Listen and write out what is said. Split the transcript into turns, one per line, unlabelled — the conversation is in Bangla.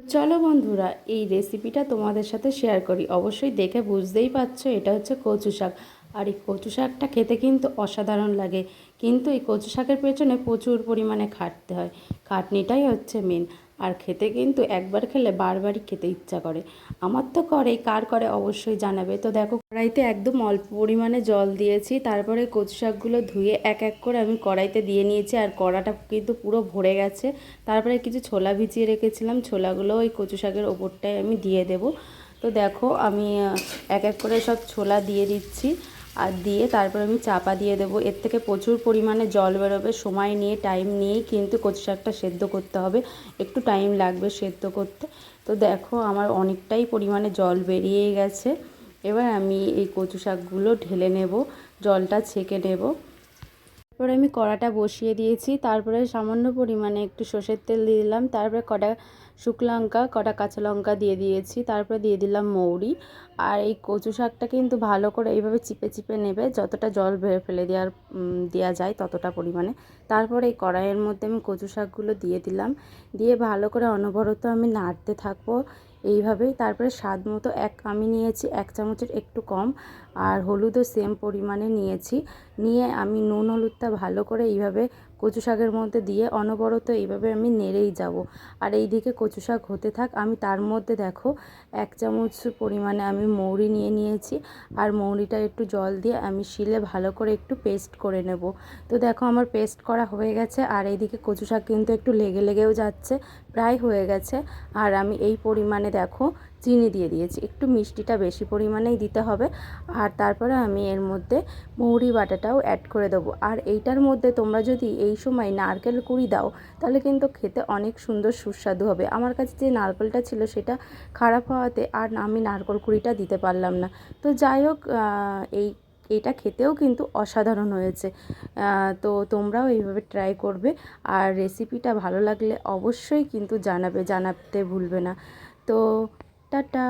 চলো বন্ধুরা, এই রেসিপিটা তোমাদের সাথে শেয়ার করি। অবশ্যই দেখে বুঝতেই পারছো এটা হচ্ছে কচু শাক। আর এই কচু শাকটা খেতে কিন্তু অসাধারণ লাগে, কিন্তু এই কচু শাকের পেছনে প্রচুর পরিমাণে খাটতে হয়। খাটনিটাই হচ্ছে মেন। আর খেতে কিন্তু একবার খেলে বারবারই খেতে ইচ্ছা করে। আমার তো করে, কার করে অবশ্যই জানাবে। তো দেখো, কড়াইতে একদম অল্প পরিমাণে জল দিয়েছি, তারপরে কচু শাকগুলো ধুয়ে এক এক করে আমি কড়াইতে দিয়ে নিয়েছি। আর কড়াটা কিন্তু পুরো ভরে গেছে। তারপরে কিছু ছোলা ভিজিয়ে রেখেছিলাম, ছোলাগুলো ওই কচু শাকের ওপরটায় আমি দিয়ে দেব। তো দেখো, আমি এক এক করে সব ছোলা দিয়ে দিচ্ছি। আর দিয়ে তারপর আমি চাপা দিয়ে দেবো। এর থেকে প্রচুর পরিমাণে জল বেরোবে। সময় নিয়ে, টাইম নিয়েই কিন্তু কচু শাকটা সেদ্ধ করতে হবে। একটু টাইম লাগবে সেদ্ধ করতে। তো দেখো, আমার অনেকটাই পরিমাণে জল বেরিয়ে গেছে। এবার আমি এই কচু শাকগুলো ঢেলে নেব, জলটা ছেঁকে নেব। তারপরে আমি কড়াটা বসিয়ে দিয়েছি। তারপরে সামান্য পরিমাণে একটু সর্ষের তেল দিয়ে দিলাম। তারপরে কটা শুকনো লঙ্কা, কটা কাঁচা লঙ্কা দিয়ে দিয়েছি। তারপরে দিয়ে দিলাম মৌরি। আর এই কচু শাকটা কিন্তু ভালো করে এইভাবে চিপে চিপে নেবে, যতটা জল ফেলে দেওয়া যায় ততটা পরিমাণে। তারপরে এই কড়াইয়ের মধ্যে আমি কচু শাকগুলো দিয়ে দিলাম। দিয়ে ভালো করে অনবরত আমি নাড়তে থাকবো এইভাবেই। তারপরে স্বাদ মতো আমি নিয়েছি 1 চামচের একটু কম, আর হলুদও সেম পরিমাণে নিয়েছি। নিয়ে আমি নুন হলুদটা ভালো করে এইভাবে কচু শাকের মধ্যে দিয়ে অনবরত এইভাবে আমি নেড়েই যাব। আর এই দিকে কচু শাক হতে থাক, আমি তার মধ্যে দেখো 1 চামচ পরিমাণে আমি মৌরি নিয়ে নিয়েছি। আর মৌরিটা একটু জল দিয়ে আমি শিলে ভালো করে একটু পেস্ট করে নেব। তো দেখো, আমার পেস্ট করা হয়ে গেছে। আর এইদিকে কচু শাক কিন্তু একটু লেগেও যাচ্ছে, প্রায় হয়ে গেছে। আর আমি এই পরিমাণে দেখো চিনি দিয়ে দিয়েছি, একটু মিষ্টিটা বেশি পরিমাণেই দিতে হবে। আর তারপরে আমি এর মধ্যে মৌরি বাটাটাও অ্যাড করে দেবো। আর এইটার মধ্যে তোমরা যদি এই সময় নারকেল কুড়ি দাও, তাহলে কিন্তু খেতে অনেক সুন্দর সুস্বাদু হবে। আমার কাছে যে নারকেলটা ছিল সেটা খারাপ হওয়াতে আর আমি নারকেল কুড়িটা দিতে পারলাম না। তো যাই হোক, এইটা খেতেও কিন্তু অসাধারণ হয়েছে। তো তোমরাও এইভাবে ট্রাই করবে। আর রেসিপিটা ভালো লাগলে অবশ্যই কিন্তু জানাতে ভুলবে না। তো টাটা।